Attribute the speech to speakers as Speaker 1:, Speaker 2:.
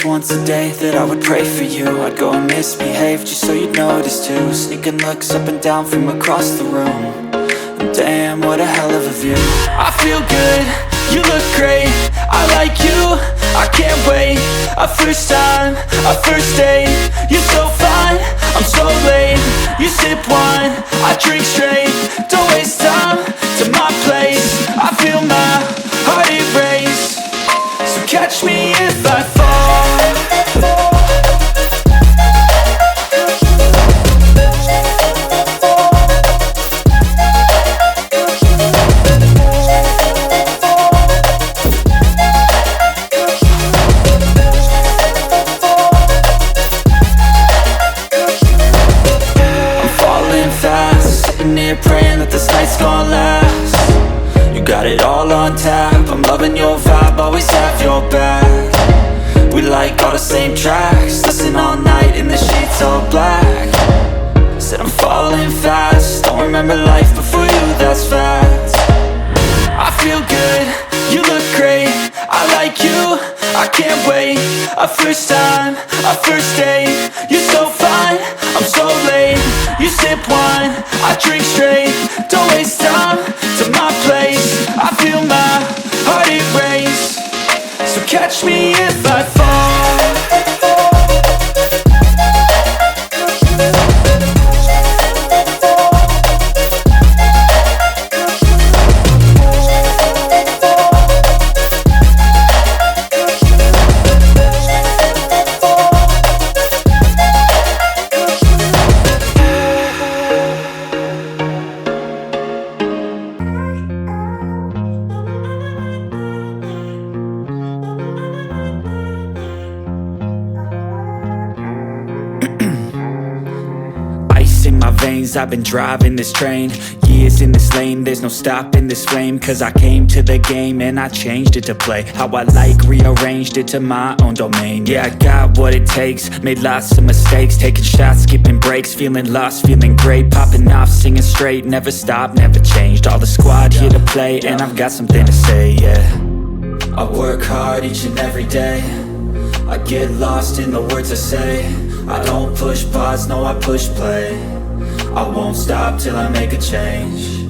Speaker 1: once a day that I would pray for you. I'd go and misbehave just so you'd notice too. Sneaking looks up and down from across the room. And damn, what a hell of a view. I feel good, you look great, I like you, I can't wait. A first time, a first date, you're so fine, I'm so late. You sip wine, I drink straight. Don't waste time to my place. I feel my heart erase. So catch me if I fall. Praying that this night's gonna last. You got it all on tap, I'm loving your vibe, always have your back. We like all the same tracks, listen all night in the sheets all black. Said I'm falling fast, don't remember life before you, that's fact. I feel good, you look great, I like you, I can't wait. A first time, a first date, you're so fine, I'm so late. You sip wine, I drink straight. Don't waste time to my place. I feel my heart erase. So catch me if I fall. In my veins, I've been driving this train. Years in this lane, there's no stopping this flame. Cause I came to the game and I changed it to play how I like, rearranged it to my own domain. Yeah, I got what it takes, made lots of mistakes. Taking shots, skipping breaks, feeling lost, feeling great. Popping off, singing straight, never stopped, never changed. All the squad here to play and I've got something to say, yeah. I work hard each and every day, I get lost in the words I say. I don't push pause, no I push play. I won't stop till I make a change.